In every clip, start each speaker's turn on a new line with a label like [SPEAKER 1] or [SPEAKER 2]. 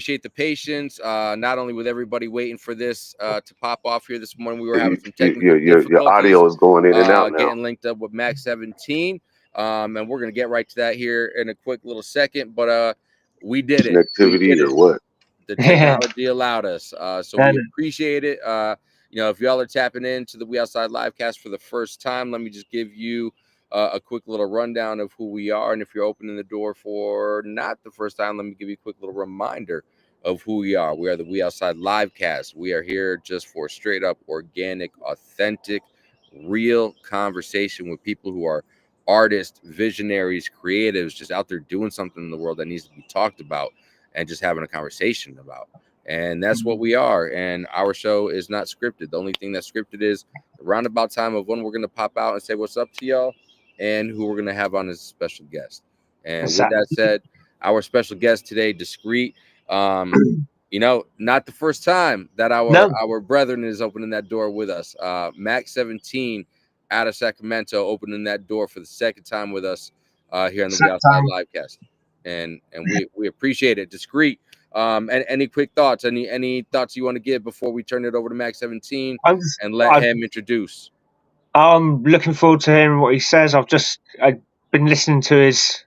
[SPEAKER 1] appreciate the patience, not only with everybody waiting for this to pop off here this morning. We were having some technical difficulties.
[SPEAKER 2] Your audio is going in and out now.
[SPEAKER 1] Getting linked up with Mak7teen, and we're going to get right to that here in a quick little second. But we did it.
[SPEAKER 2] Connectivity or what?
[SPEAKER 1] The technology allowed us. So we appreciate it. If y'all are tapping into the We Outside Livecast for the first time, let me just give you a quick little rundown of who we are. And if you're opening the door for not the first time, let me give you a quick little reminder of who we are. We are the We Outside Livecast. We are here just for straight up, organic, authentic, real conversation with people who are artists, visionaries, creatives, just out there doing something in the world that needs to be talked about and just having a conversation about. And that's what we are. And our show is not scripted. The only thing that's scripted is the roundabout time of when we're going to pop out and say what's up to y'all and who we're going to have on as a special guest. And with that said, our special guest today, Discreet, not the first time that our brethren is opening that door with us. Mak7teen out of Sacramento opening that door for the second time with us here on the We Outside Livecast. And we appreciate it. Discreet. And any quick thoughts? Any thoughts you want to give before we turn it over to Mak7teen and let him introduce?
[SPEAKER 3] I'm looking forward to hearing what he says. I've been listening to his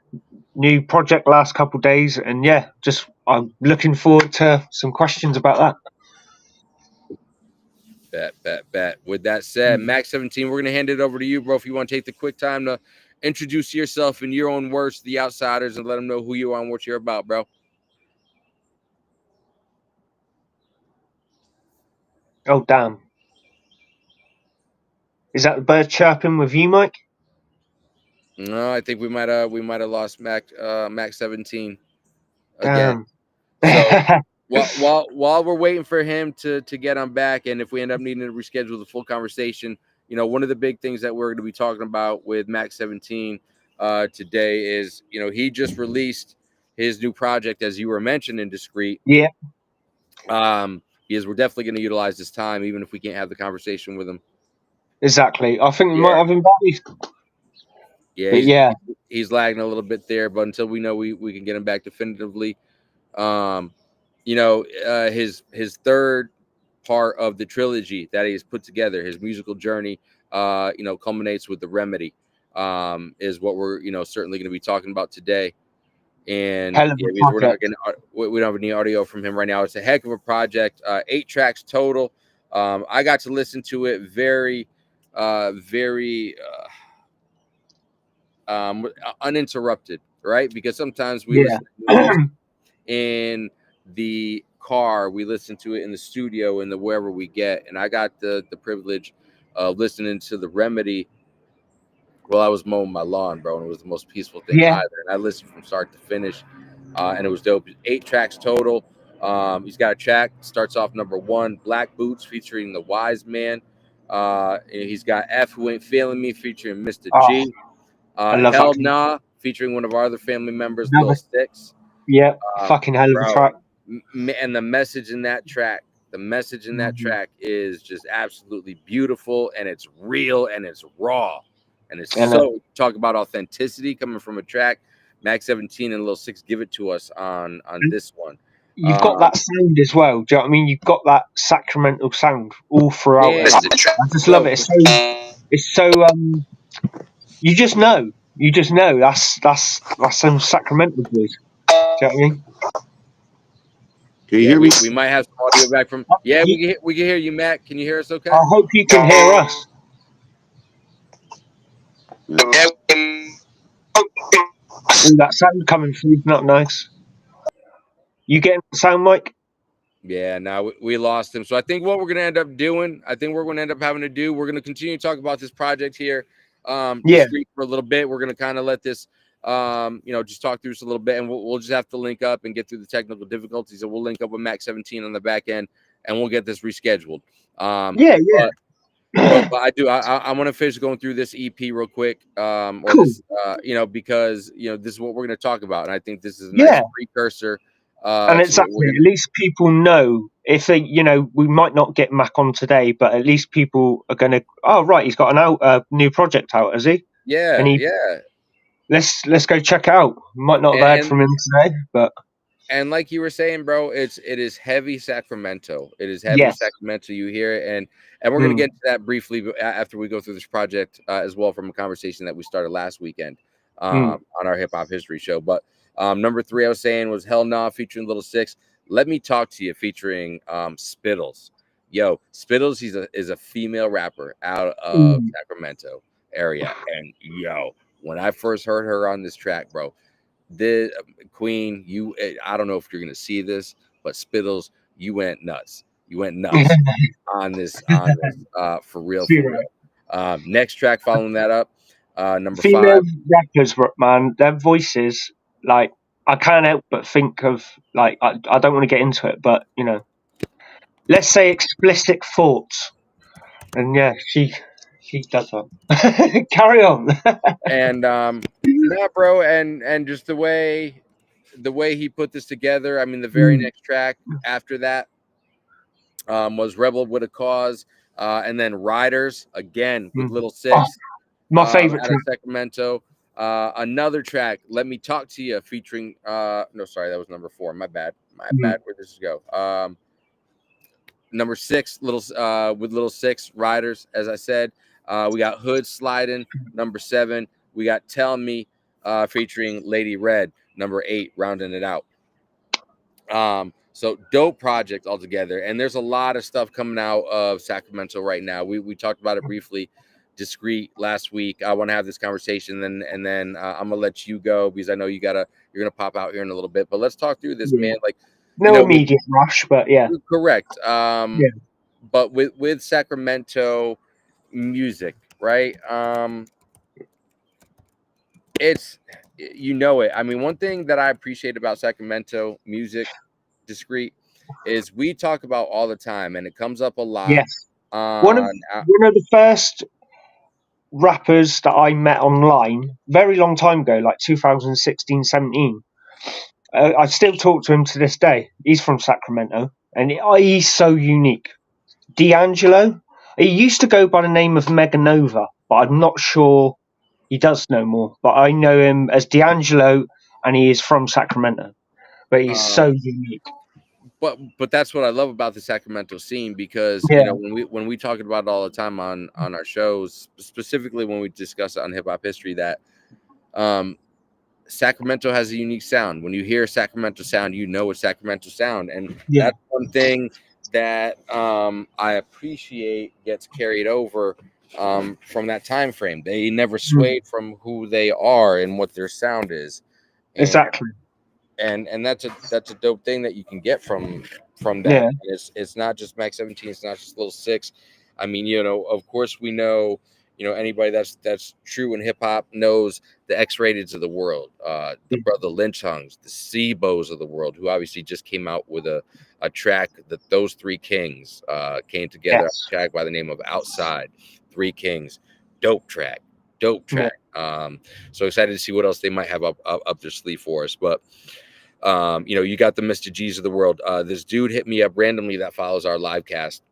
[SPEAKER 3] new project last couple of days, and I'm looking forward to some questions about
[SPEAKER 1] that. Bet. With that said, Mak7teen, we're gonna hand it over to you, bro. If you want to take the quick time to introduce yourself in your own words to the outsiders and let them know who you are and what you're about, bro.
[SPEAKER 3] Oh, damn. Is that the bird chirping with you, Mike?
[SPEAKER 1] No, I think we might have lost Mak7teen again. So while we're waiting for him to get on back, and if we end up needing to reschedule the full conversation, one of the big things that we're going to be talking about with Mak7teen today is, he just released his new project, as you were mentioning, Discreet.
[SPEAKER 3] Yeah.
[SPEAKER 1] Because we're definitely going to utilize this time, even if we can't have the conversation with him.
[SPEAKER 3] Exactly. I think we might have him back.
[SPEAKER 1] Yeah, he's lagging a little bit there, but until we know we can get him back definitively. His third part of the trilogy that he's put together, his musical journey, culminates with The Remedy, is what we're, certainly going to be talking about today. And we don't have any audio from him right now. It's a heck of a project. 8 tracks total. I got to listen to it very uninterrupted, right? Because sometimes we listen to music in the car, we listen to it in the studio, and wherever we get. And I got the privilege of listening to The Remedy while I was mowing my lawn, bro, and it was the most peaceful thing either. And I listened from start to finish, and it was dope. 8 tracks total. He's got a track, starts off number 1, Black Boots, featuring The Wise Man. He's got F Who Ain't Failing Me, featuring Mr. G. Hell Nah, featuring one of our other family members, Lil Six.
[SPEAKER 3] Yeah, fucking hell of a track.
[SPEAKER 1] And the message in that track, is just absolutely beautiful, and it's real, and it's raw. And it's talk about authenticity coming from a track. Mak7teen and Lil Six give it to us on this one.
[SPEAKER 3] You've got that sound as well. Do you know what I mean? You've got that Sacramento sound all throughout it. I just love it. It's so you just know that's some Sacramento boys. Do you know what I mean?
[SPEAKER 2] Can you hear me?
[SPEAKER 1] We might have some audio back from. Yeah, we can hear you, Mac. Can you hear us? Okay.
[SPEAKER 3] I hope you can hear us. That sound coming through is not nice. You getting the sound, Mike?
[SPEAKER 1] Yeah, now we lost him. So I think what we're going to end up doing, we're going to continue to talk about this project here for a little bit. We're going to kind of let this, just talk through this a little bit, and we'll just have to link up and get through the technical difficulties. And we'll link up with Mak7teen on the back end, and we'll get this rescheduled. But I want to finish going through this EP real quick, because this is what we're going to talk about, and I think this is a nice precursor.
[SPEAKER 3] And exactly, at least people know if they, we might not get Mac on today, but at least people are going to. Oh, right, he's got a new project out, has he?
[SPEAKER 1] Yeah,
[SPEAKER 3] Let's go check it out. Might not have heard from him today, but
[SPEAKER 1] And like you were saying, bro, it is heavy Sacramento. It is heavy Sacramento. You hear it, and we're gonna get into that briefly after we go through this project as well, from a conversation that we started last weekend on our hip hop history show. But number 3, I was saying, was Hell Nah featuring Little Six. Let Me Talk to You featuring Spittles. Yo, Spittles, is a female rapper out of Sacramento area, and yo, when I first heard her on this track, bro. The Queen, I don't know if you're gonna see this, but Spittles, you went nuts. You went nuts on this for real, for real. Next track following that up, number
[SPEAKER 3] female
[SPEAKER 1] 5.
[SPEAKER 3] rappers, man, their voices, like, I can't help but think of, like, I don't want to get into it, but let's say Explicit Thoughts, and yeah, she does that. Carry on.
[SPEAKER 1] And nah, bro, and just the way he put this together. I mean, the very next track after that was Rebel with a Cause, and then Riders again with Little Six.
[SPEAKER 3] Oh, my favorite
[SPEAKER 1] out
[SPEAKER 3] track.
[SPEAKER 1] of Sacramento. Another track, Let Me Talk to You, featuring no, sorry, that was number 4. My bad. Where'd this go? Number 6, with Little Six, Riders, as I said. We got Hood Sliding, number 7. We got Tell Me, featuring Lady Red, number 8, rounding it out. So dope project altogether, and there's a lot of stuff coming out of Sacramento right now. We talked about it briefly, Discreet, last week. I want to have this conversation, and then I'm gonna let you go, because I know you're gonna pop out here in a little bit. But let's talk through this, man. Like,
[SPEAKER 3] no immediate rush, but yeah,
[SPEAKER 1] correct. But with Sacramento music, right? It's it. I mean, one thing that I appreciate about Sacramento music, Discreet, is we talk about all the time, and it comes up a lot.
[SPEAKER 3] Yes. One of the first rappers that I met online, very long time ago, like 2016, 17. I still talk to him to this day. He's from Sacramento, and he's so unique. D'Angelo, he used to go by the name of Meganova, but I'm not sure he does no more. But I know him as D'Angelo, and he is from Sacramento. But he's so unique.
[SPEAKER 1] But that's what I love about the Sacramento scene, because when we talk about it all the time on our shows, specifically when we discuss it on Hip Hop History, that Sacramento has a unique sound. When you hear Sacramento sound, you know it's Sacramento sound, and that's one thing that I appreciate gets carried over from that time frame. They never swayed from who they are and what their sound is.
[SPEAKER 3] Exactly.
[SPEAKER 1] And that's a dope thing that you can get from that. It's not just Mak7teen, it's not just Little Six. I mean, of course we know, anybody that's true in hip hop knows the X-Rateds of the world, the Brother Lynch Hungs, the Sebos of the world, who obviously just came out with a track that those 3 kings came together, a track by the name of Outside. 3 Kings, dope track. So excited to see what else they might have up their sleeve for us. But you got the Mr. G's of the world. This dude hit me up randomly that follows our live cast.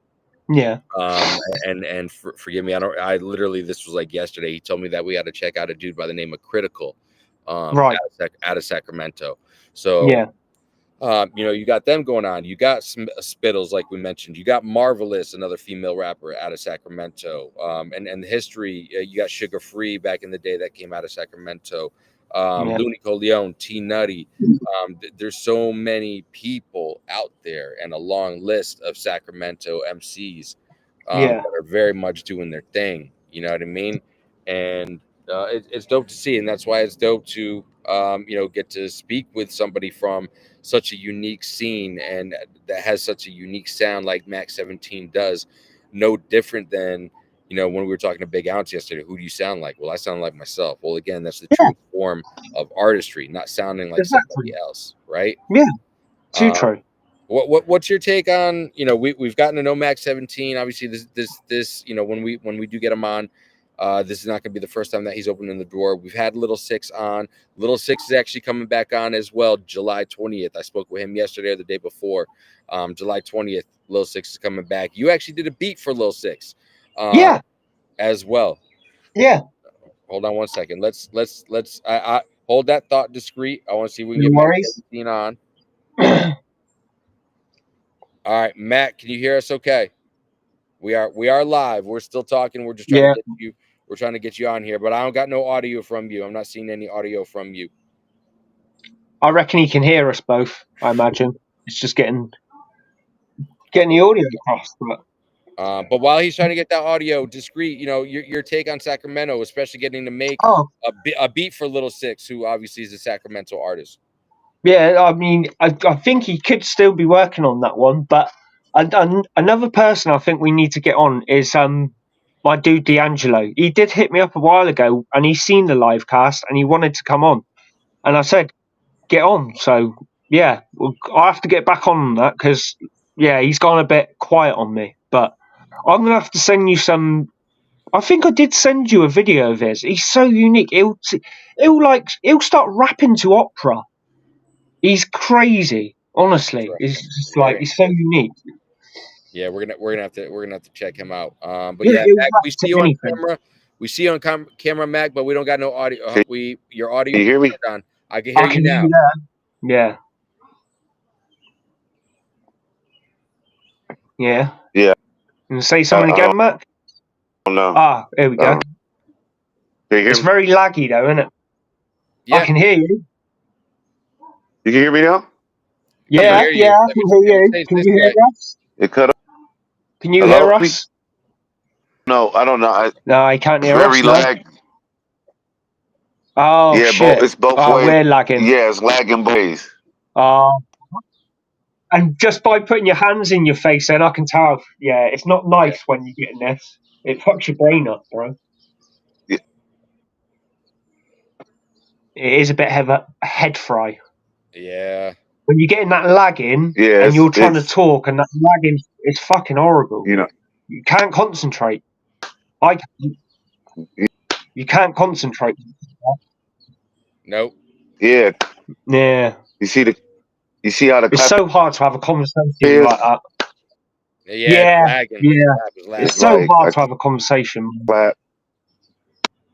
[SPEAKER 1] And forgive me, I literally, this was like yesterday. He told me that we had to check out a dude by the name of Critical, out of Sacramento. So you got them going on. You got some Spittles, like we mentioned. You got Marvelous, another female rapper out of Sacramento. And the history, you got Sugar Free back in the day that came out of Sacramento. Looney Coleon, T Nutty. There's so many people out there, and a long list of Sacramento MCs that are very much doing their thing. You know what I mean? And it's dope to see, and that's why it's dope to get to speak with somebody from such a unique scene and that has such a unique sound like Mak7teen does. No different than when we were talking to Big Ounce yesterday. Who do you sound like? Well, I sound like myself. Well, again, that's the true form of artistry, not sounding like somebody else, right?
[SPEAKER 3] Too true.
[SPEAKER 1] What's your take on we've gotten to know Mak7teen? Obviously, this when we do get him on, this is not going to be the first time that he's opening the door. We've had Little Six on. Little Six is actually coming back on as well, July 20th. I spoke with him yesterday or the day before. July 20th, Little Six is coming back. You actually did a beat for Little Six, as well. Hold on one second. Let's I hold that thought discreet. I want to see if we can get Mak7teen on. All right, Matt, can you hear us? Okay, we are live. We're still talking. We're just trying to get you. We're trying to get you on here, but I don't got no audio from you. I'm not seeing any audio from you.
[SPEAKER 3] I reckon he can hear us both. I imagine it's just getting the audio across.
[SPEAKER 1] But while he's trying to get that audio discreet, your take on Sacramento, especially getting to make a beat for Little Six, who obviously is a Sacramento artist.
[SPEAKER 3] Yeah, I mean, I think he could still be working on that one, but another person I think we need to get on is my dude D'Angelo. He did hit me up a while ago, and he's seen the live cast, and he wanted to come on, and I said, get on. So yeah, I have to get back on that because he's gone a bit quiet on me, but I'm gonna have to send you some. I think I did send you a video of his. He's so unique. He'll start rapping to opera. He's crazy, honestly.
[SPEAKER 1] Right.
[SPEAKER 3] It's just like he's so unique.
[SPEAKER 1] Yeah, we're gonna have to check him out. But yeah, Mac, we see you on camera. We see you on camera, Mac, but we don't got no audio. Your audio.
[SPEAKER 2] Can you hear me?
[SPEAKER 1] On. I can hear you now.
[SPEAKER 3] Yeah. Yeah.
[SPEAKER 2] Yeah.
[SPEAKER 3] You gonna say something again, Mac?
[SPEAKER 2] No.
[SPEAKER 3] Here we go. It's very laggy though, isn't it? Yeah. I can hear you.
[SPEAKER 2] You can hear me now?
[SPEAKER 3] Yeah, I can hear you. Can you hear us?
[SPEAKER 2] It cut off.
[SPEAKER 3] Can you hear us?
[SPEAKER 2] No, I don't know.
[SPEAKER 3] No, I can't hear us.
[SPEAKER 2] Very lag.
[SPEAKER 3] Oh, yeah, shit.
[SPEAKER 2] It's both ways.
[SPEAKER 3] We're lagging.
[SPEAKER 2] Yeah, it's lagging both ways.
[SPEAKER 3] And just by putting your hands in your face, then I can tell. Yeah, it's not nice when you're getting this. It fucks your brain up, bro.
[SPEAKER 2] Yeah.
[SPEAKER 3] It is a bit of a head fry.
[SPEAKER 1] Yeah.
[SPEAKER 3] When you're getting that lagging and you're trying to talk and that lagging is fucking horrible. You can't concentrate. You can't concentrate.
[SPEAKER 1] Nope.
[SPEAKER 2] Yeah.
[SPEAKER 3] Yeah.
[SPEAKER 2] You see how
[SPEAKER 3] it's so hard to have a conversation like that.
[SPEAKER 1] Yeah.
[SPEAKER 3] It's so hard to have a conversation.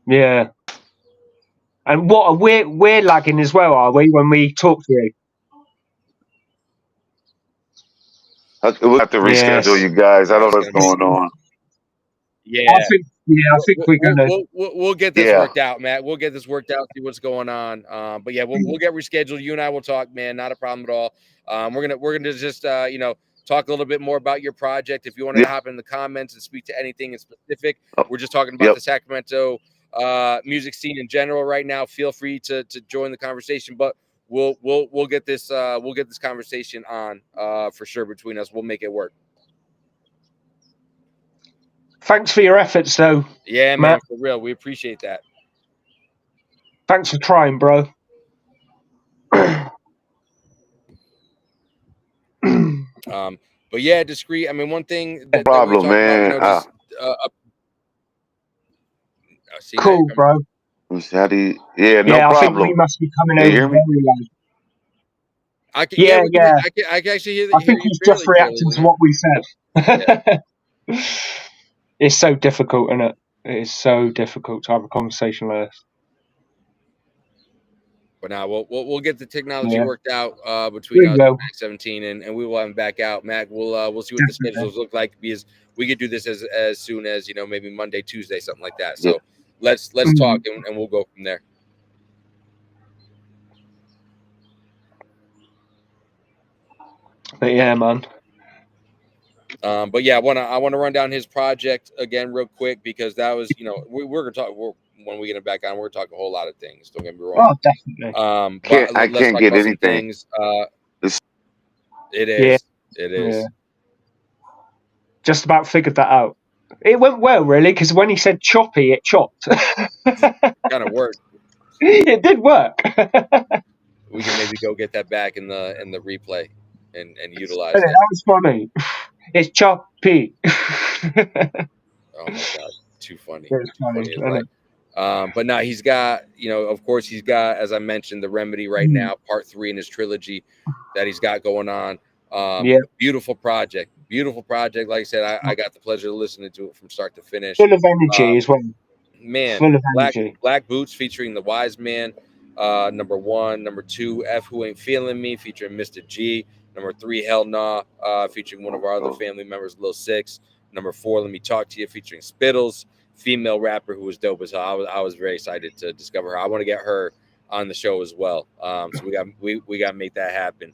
[SPEAKER 3] Yeah. And we're lagging as well, are we, when we talk to you?
[SPEAKER 2] We'll have to reschedule you guys. I don't know what's going on.
[SPEAKER 1] Yeah.
[SPEAKER 3] I think we're gonna.
[SPEAKER 1] We'll get this worked out, Matt. We'll get this worked out. See what's going on. But yeah, we'll get rescheduled. You and I will talk, man. Not a problem at all. We're gonna just talk a little bit more about your project. If you want to hop in the comments and speak to anything in specific, we're just talking about the Sacramento music scene in general right now. Feel free to join the conversation, but we'll get this conversation on for sure between us. We'll make it work.
[SPEAKER 3] Thanks for your efforts, though.
[SPEAKER 1] Yeah,
[SPEAKER 3] Matt.
[SPEAKER 1] man, for real. We appreciate that.
[SPEAKER 3] Thanks for trying, bro.
[SPEAKER 1] But yeah, discreet. I mean, one thing that
[SPEAKER 2] problem, man.
[SPEAKER 1] About,
[SPEAKER 3] cool, bro.
[SPEAKER 2] No problem.
[SPEAKER 3] I think we must be coming over very late.
[SPEAKER 1] I can actually hear that.
[SPEAKER 3] I think he's just reacting to what we said. Yeah. It's so difficult, isn't it? It is so difficult to have a conversation like this.
[SPEAKER 1] But now we'll get the technology worked out between us and Mak7teen, and we will have him back out. Mac, we'll see what the schedules look like, because we could do this as soon as maybe Monday, Tuesday, something like that. So let's talk and we'll go from there.
[SPEAKER 3] But yeah, man.
[SPEAKER 1] But yeah, I want to run down his project again real quick, because that was we're gonna talk. When we get him back on, we're gonna talk a whole lot of things. Don't get me wrong.
[SPEAKER 3] Oh, definitely.
[SPEAKER 2] But I can't get anything.
[SPEAKER 1] It is.
[SPEAKER 3] Yeah. Just about figured that out. It went well, really, because when he said choppy, it chopped.
[SPEAKER 1] Kind of worked.
[SPEAKER 3] It did work.
[SPEAKER 1] We can maybe go get that back in the replay and utilize
[SPEAKER 3] it. That was funny. It's choppy.
[SPEAKER 1] Oh my god, too funny.
[SPEAKER 3] It's funny.
[SPEAKER 1] But now he's got, of course, he's got, as I mentioned, the Remedy right now, part 3 in his trilogy that he's got going on. Beautiful project. Like I said, I got the pleasure of listening to it from start to finish.
[SPEAKER 3] Full of energy as well.
[SPEAKER 1] Man,
[SPEAKER 3] full of energy.
[SPEAKER 1] Black Boots featuring the Wise Man. Number 1. Number 2, F Who Ain't Feeling Me, featuring Mr. G. Number 3, Hell Nah, featuring one of our other family members, Lil 6. Number 4, Let Me Talk to You, featuring Spittles, female rapper who was dope as hell. I was very excited to discover her. I want to get her on the show as well. So we got to make that happen.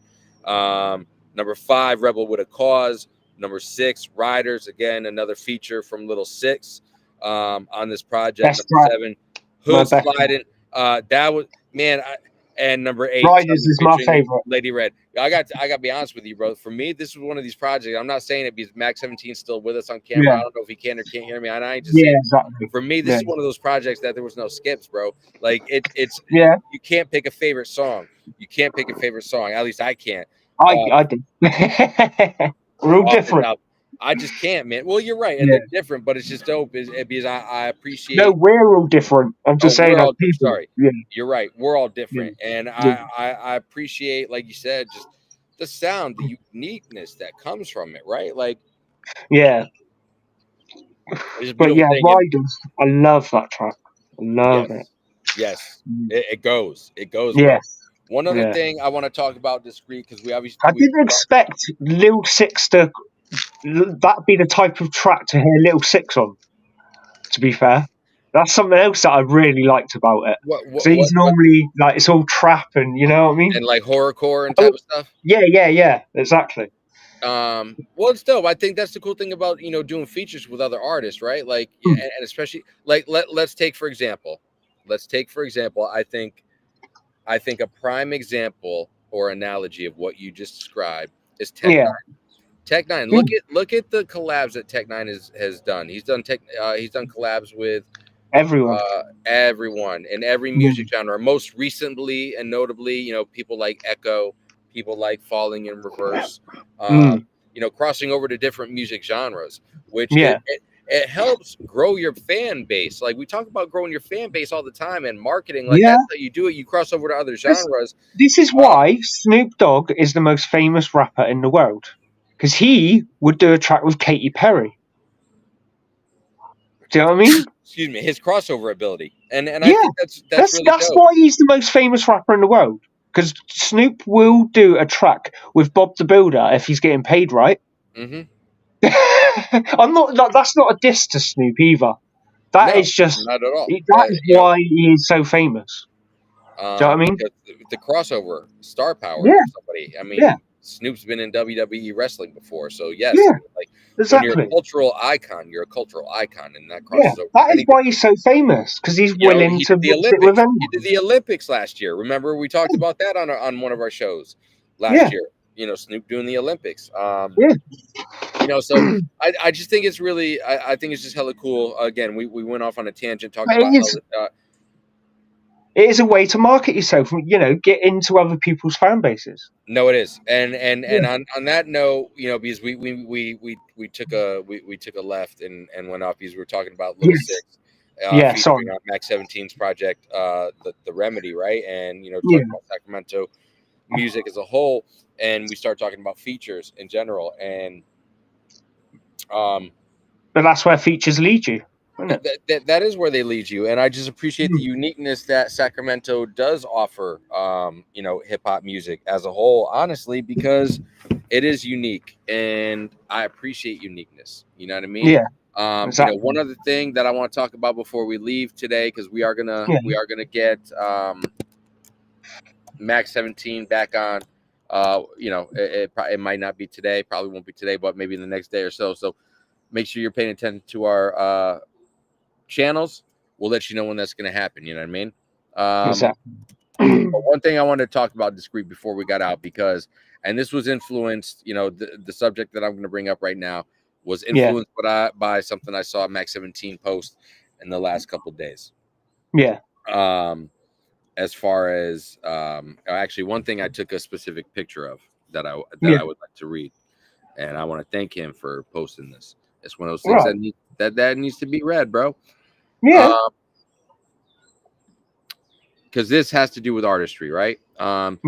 [SPEAKER 1] Number 5, Rebel with a Cause. Number 6, Riders, again another feature from Little 6 on this project.
[SPEAKER 3] Best
[SPEAKER 1] number 7, Hood Sliding. That was, man. And number 8,
[SPEAKER 3] Riders is my favorite.
[SPEAKER 1] Lady Red. I got to be honest with you, bro. For me, this was one of these projects. I'm not saying it because Mak7teen still with us on camera.
[SPEAKER 3] Yeah.
[SPEAKER 1] I don't know if he can or can't hear me. I ain't just saying.
[SPEAKER 3] Exactly.
[SPEAKER 1] For me, this is one of those projects that there was no skips, bro. Like it's
[SPEAKER 3] you
[SPEAKER 1] can't pick a favorite song. You can't pick a favorite song. At least I can't.
[SPEAKER 3] I did. We're all different.
[SPEAKER 1] I just can't, man. Well, you're right, and they're different, but it's just dope because I appreciate.
[SPEAKER 3] No, we're all different. I'm just saying.
[SPEAKER 1] Sorry, you're right. We're all different, and I appreciate, like you said, just the sound, the uniqueness that comes from it, right? Like,
[SPEAKER 3] but Riders. I love that track. I love it.
[SPEAKER 1] Yes, it goes. It goes.
[SPEAKER 3] Yeah.
[SPEAKER 1] One other thing I want to talk about discreet because I
[SPEAKER 3] didn't expect Lil 6 to that be the type of track to hear Lil 6 on. To be fair, that's something else that I really liked about it. So he's normally like it's all trap and you know what I mean,
[SPEAKER 1] and like horrorcore and type of stuff.
[SPEAKER 3] Yeah, exactly.
[SPEAKER 1] Well, it's dope. I think that's the cool thing about doing features with other artists, right? Like, and especially like let's take for example. I think a prime example or analogy of what you just described is Tech9. Tech9. Look at the collabs that Tech9 has done. He's done collabs with everyone in every music genre. Most recently and notably, people like Echo, people like Falling in Reverse, crossing over to different music genres, which it helps grow your fan base. Like we talk about growing your fan base all the time and marketing. Like that's how you do it. You cross over to other genres.
[SPEAKER 3] This is why Snoop Dogg is the most famous rapper in the world. Because he would do a track with Katy Perry. Do you know what I mean?
[SPEAKER 1] Excuse me, his crossover ability. And I think that's really
[SPEAKER 3] dope. Why he's the most famous rapper in the world. Because Snoop will do a track with Bob the Builder if he's getting paid right.
[SPEAKER 1] Mm-hmm.
[SPEAKER 3] That's not a diss to Snoop either. That is just
[SPEAKER 1] not at all.
[SPEAKER 3] That is why he is so famous. Do you know what I mean?
[SPEAKER 1] The crossover star power of somebody. I mean, Snoop's been in WWE wrestling before, so yes,
[SPEAKER 3] exactly.
[SPEAKER 1] When you're a cultural icon, and that crosses over.
[SPEAKER 3] That is why he's so famous because he's willing to
[SPEAKER 1] the Olympics. He did the Olympics last year. Remember, we talked about that on one of our shows last year. Snoop doing the Olympics. So I just think it's really, I think it's just hella cool. Again, we went off on a tangent talking about.
[SPEAKER 3] It is a way to market yourself, get into other people's fan bases.
[SPEAKER 1] No, it is, and on that note, because we took a left and went off because we were talking about Little 6, featuring on Mak7teen's project, the Remedy, right, and talking about Sacramento music as a whole, and we start talking about features in general, and
[SPEAKER 3] but that's where features lead you.
[SPEAKER 1] That is where they lead you, and I just appreciate the uniqueness that Sacramento does offer, hip hop music as a whole. Honestly, because it is unique, and I appreciate uniqueness. You know what I mean?
[SPEAKER 3] Yeah. Exactly.
[SPEAKER 1] One other thing that I want to talk about before we leave today, because we are gonna get Mak7teen back on. It might not be today, probably won't be today, but maybe the next day or so. So make sure you're paying attention to our channels. We'll let you know when that's going to happen. You know what I mean?
[SPEAKER 3] Exactly.
[SPEAKER 1] But one thing I wanted to talk about discreet before we got out, because, and this was influenced, the subject that I'm going to bring up right now was influenced by something I saw Mak7teen post in the last couple of days.
[SPEAKER 3] Yeah.
[SPEAKER 1] As far as actually, one thing I took a specific picture of that I would like to read, and I want to thank him for posting this. It's one of those things that needs to be read, bro.
[SPEAKER 3] Yeah.
[SPEAKER 1] Because this has to do with artistry, right?
[SPEAKER 3] So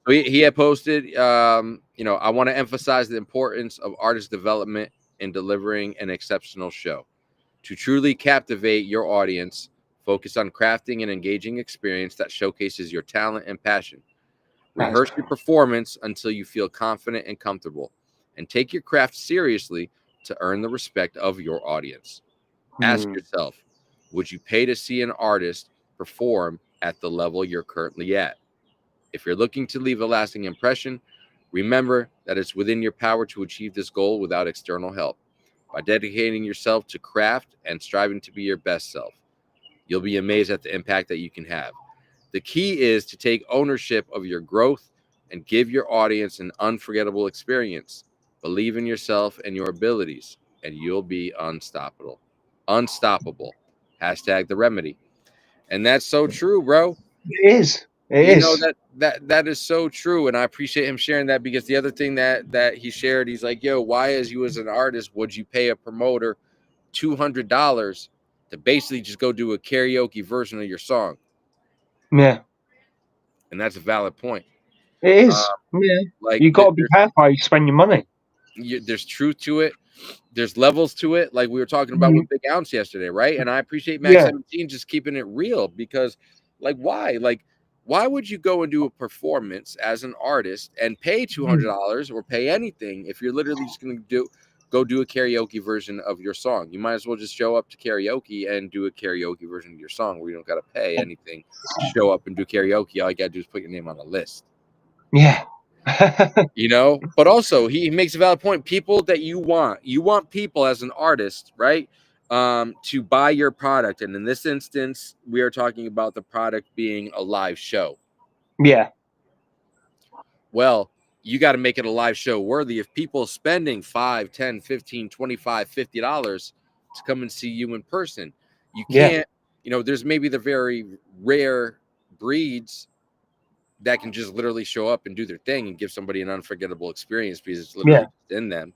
[SPEAKER 1] he had posted, I want to emphasize the importance of artist development in delivering an exceptional show. To truly captivate your audience, Focus on crafting an engaging experience that showcases your talent and passion. Rehearse your performance until you feel confident and comfortable, and take your craft seriously to earn the respect of your audience. Ask yourself, would you pay to see an artist perform at the level you're currently at? If you're looking to leave a lasting impression, remember that it's within your power to achieve this goal without external help. By dedicating yourself to craft and striving to be your best self, you'll be amazed at the impact that you can have. The key is to take ownership of your growth and give your audience an unforgettable experience. Believe in yourself and your abilities, and you'll be unstoppable. Unstoppable. Hashtag the remedy. And that's so true, bro.
[SPEAKER 3] It is.
[SPEAKER 1] You know, that is so true, and I appreciate him sharing that, because the other thing that he shared, he's like, yo, why, as you as an artist, would you pay a promoter $200 to basically just go do a karaoke version of your song?
[SPEAKER 3] Yeah.
[SPEAKER 1] And that's a valid point.
[SPEAKER 3] It is. Like, you got to be careful how you spend your money.
[SPEAKER 1] There's truth to it. There's levels to it, like we were talking about with Big Ounce yesterday, right? And I appreciate Mak7teen just keeping it real, because, like, why? Like, why would you go and do a performance as an artist and pay $200 or pay anything if you're literally just going to go do a karaoke version of your song? You might as well just show up to karaoke and do a karaoke version of your song, where you don't got to pay anything to show up and do karaoke. All you got to do is put your name on the list.
[SPEAKER 3] Yeah.
[SPEAKER 1] You know, but also he makes a valid point. People that you want people as an artist, right, to buy your product. And in this instance, we are talking about the product being a live show.
[SPEAKER 3] Yeah.
[SPEAKER 1] Well, you got to make it a live show worthy of people spending $5, $10, $15, $25, $50 to come and see you in person. You can't, you know, there's maybe the very rare breeds that can just literally show up and do their thing and give somebody an unforgettable experience because it's literally in them.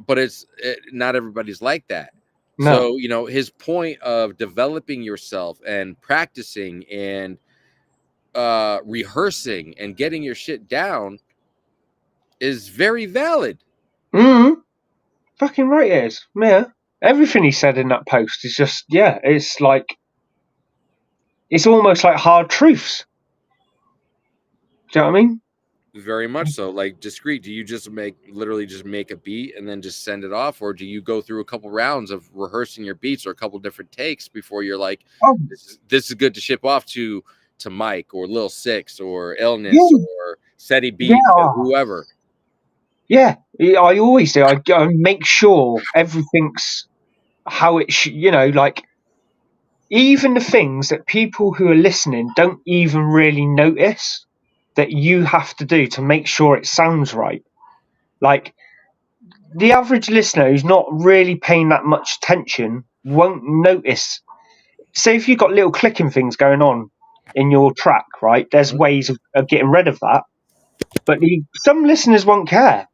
[SPEAKER 1] But not everybody's like that. No. So, you know, his point of developing yourself and practicing and rehearsing and getting your shit down is very valid.
[SPEAKER 3] Fucking right it is. Yeah. Everything he said in that post is just, it's like, it's almost like hard truths. Do you know what I mean?
[SPEAKER 1] Very much so. Like, Discreet, do you just literally make a beat and then just send it off? Or do you go through a couple rounds of rehearsing your beats or a couple different takes before you're like, this is good to ship off to Mike or Lil Six or Illness or Seti Beats or whoever?
[SPEAKER 3] Yeah, I always do. I make sure everything's how it should, you know, like, even the things that people who are listening don't even really notice that you have to do to make sure it sounds right. Like, the average listener who's not really paying that much attention won't notice. Say if you've got little clicking things going on in your track, right? There's ways of getting rid of that. But some listeners won't care.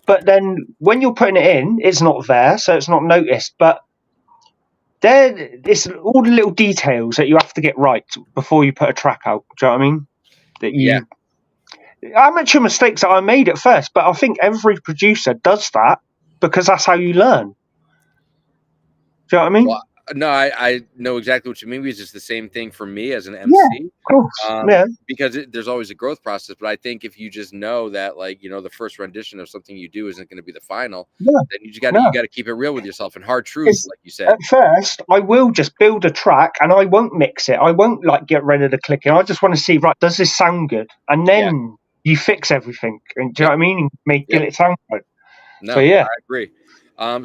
[SPEAKER 3] But then when you're putting it in, it's not there, so it's not noticed. But it's all the little details that you have to get right before you put a track out. Do you know what I mean? Amateur mistakes that I made at first, but I think every producer does that because that's how you learn. Do you know what I mean?
[SPEAKER 1] Well, no, I know exactly what you mean. It's just the same thing for me as an MC.
[SPEAKER 3] Yeah, of course.
[SPEAKER 1] Because there's always a growth process. But I think if you just know that, like, you know, the first rendition of something you do isn't going to be the final, then you got to keep it real with yourself and hard truths, like you said.
[SPEAKER 3] At first, I will just build a track and I won't mix it. I won't like get rid of the clicking. I just want to see, right, does this sound good? And then you fix everything. And do you know what I mean? And get it sound good.
[SPEAKER 1] No, so, I agree.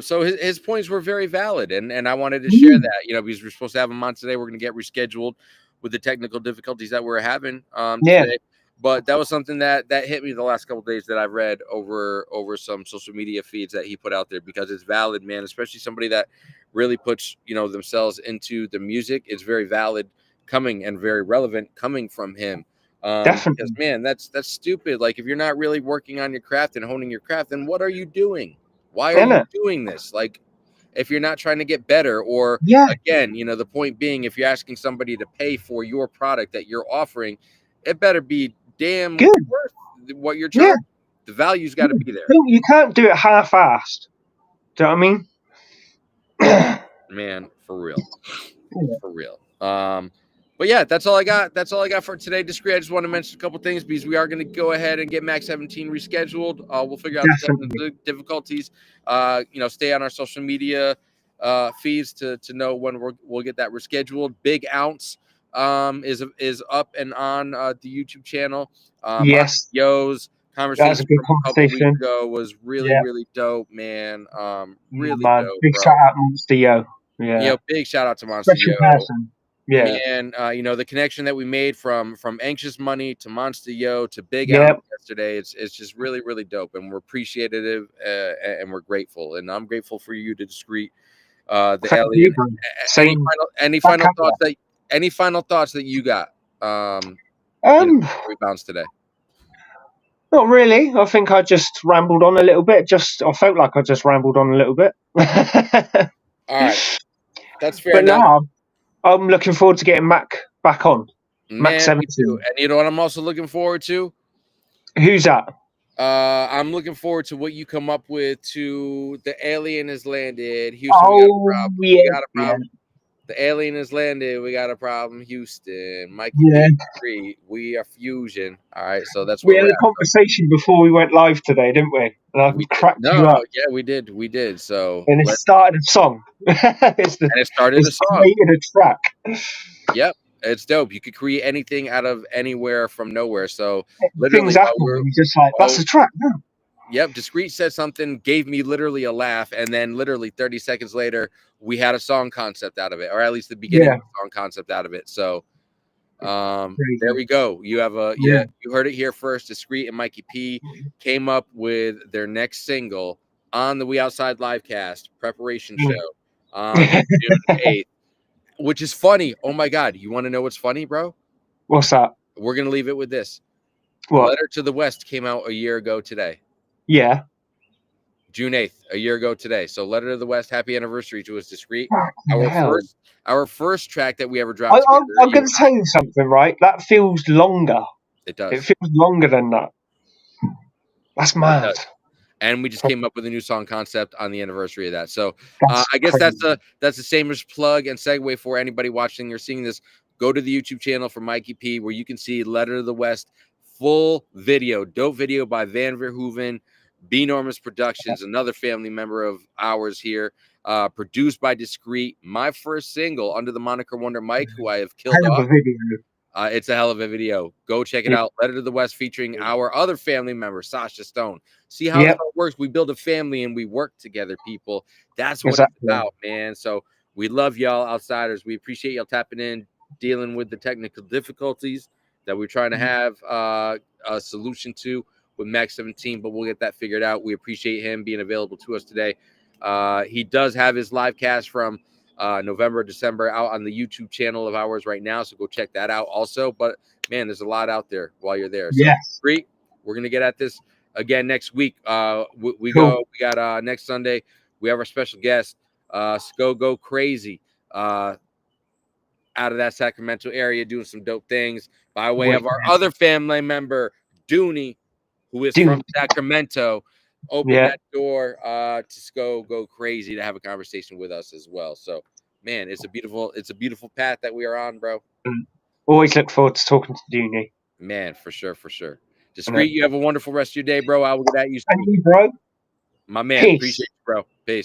[SPEAKER 1] So his points were very valid, and I wanted to share that, you know, because we're supposed to have him on today. We're going to get rescheduled with the technical difficulties that we're having today. But that was something that hit me the last couple of days that I've read over some social media feeds that he put out there, because it's valid, man, especially somebody that really puts, you know, themselves into the music. It's very valid coming and very relevant coming from him.
[SPEAKER 3] Definitely.
[SPEAKER 1] Because, man, that's stupid. Like, if you're not really working on your craft and honing your craft, then what are you doing? Why are you doing this? Like, if you're not trying to get better, or again, you know, the point being, if you're asking somebody to pay for your product that you're offering, it better be damn good worth what you're charging. The value's got to be there.
[SPEAKER 3] You can't do it half-assed. Do you know what I mean?
[SPEAKER 1] Man, for real. For real. But yeah, that's all I got. That's all I got for today. Discreet. I just want to mention a couple things because we are going to go ahead and get Mak7teen rescheduled. We'll figure out the difficulties. Stay on our social media feeds to know when we'll get that rescheduled. Big Ounce is up and on the YouTube channel.
[SPEAKER 3] Yes.
[SPEAKER 1] Yo's conversation
[SPEAKER 3] from
[SPEAKER 1] a couple weeks ago was really dope, man. Really dope.
[SPEAKER 3] Big shout out Monster Yo. Yeah.
[SPEAKER 1] Big shout out to Monster Yo.
[SPEAKER 3] Person. Yeah.
[SPEAKER 1] Man, the connection that we made from Anxious Money to Monster Yo to Big Out yesterday, it's just really, really dope, and we're appreciative and we're grateful. And I'm grateful for you to Discreet, the alien. Any final thoughts that you got? We bounced today.
[SPEAKER 3] Not really. I think I just rambled on a little bit. I felt like I just rambled on a little bit.
[SPEAKER 1] All right, that's fair enough.
[SPEAKER 3] Now, I'm looking forward to getting Mac back on. Mak7teen.
[SPEAKER 1] And you know what I'm also looking forward to?
[SPEAKER 3] Who's that?
[SPEAKER 1] I'm looking forward to what you come up with to The Alien Has Landed. Houston, we got a problem. The Alien has landed. We got a problem, Houston. Mikey P. We are fusion. All right, so that's
[SPEAKER 3] we had a conversation before we went live today, didn't we? And I cracked you up.
[SPEAKER 1] Yeah, we did. So
[SPEAKER 3] and it started a song.
[SPEAKER 1] It started a song.
[SPEAKER 3] Created a track.
[SPEAKER 1] Yep, it's dope. You could create anything out of anywhere from nowhere. So
[SPEAKER 3] literally, things happen. Just like that's a track. Yeah.
[SPEAKER 1] Yep, Discreet said something, gave me literally a laugh, and then literally 30 seconds later, we had a song concept out of it, or at least the beginning of a song concept out of it. So there we go. You have you heard it here first. Discreet and Mikey P came up with their next single on the We Outside Livecast preparation show on June 8th, which is funny. Oh my God. You want to know what's funny, bro?
[SPEAKER 3] What's that?
[SPEAKER 1] We're going to leave it with this.
[SPEAKER 3] What?
[SPEAKER 1] Letter to the West came out a year ago today.
[SPEAKER 3] Yeah.
[SPEAKER 1] June 8th, a year ago today. So Letter to the West, happy anniversary to us, Discreet. Our first track that we ever dropped.
[SPEAKER 3] I'm going to tell you something, right? That feels longer.
[SPEAKER 1] It does.
[SPEAKER 3] It feels longer than that. That's mad.
[SPEAKER 1] And we just came up with a new song concept on the anniversary of that. So I guess that's the same as plug and segue for anybody watching or seeing this. Go to the YouTube channel for Mikey P, where you can see Letter to the West full video, dope video by Van Verhoeven, B-Normous Productions, another family member of ours here, produced by Discreet, my first single under the moniker Wonder Mike, who I have killed off. It's a hell of a video. Go check it out. Letter to the West featuring our other family member, Sasha Stone. See how it works. We build a family and we work together, people. That's what it's about, man. So we love y'all outsiders. We appreciate y'all tapping in, dealing with the technical difficulties that we're trying to have a solution to with Mak7teen, but we'll get that figured out. We appreciate him being available to us today. He does have his live cast from November, December out on the YouTube channel of ours right now, so go check that out also. But man, there's a lot out there while you're there. So great. We're gonna get at this again next week. We got next Sunday. We have our special guest, Go Crazy, out of that Sacramento area, doing some dope things by way of our other family member, Dooney, who is from Sacramento. Open that door to go crazy to have a conversation with us as well. So, man, it's a beautiful path that we are on, bro.
[SPEAKER 3] Always look forward to talking to Dooney.
[SPEAKER 1] Man, for sure. Discreet, you have a wonderful rest of your day, bro. I will get at you soon.
[SPEAKER 3] Thank you, bro.
[SPEAKER 1] My man, appreciate you, bro. Peace.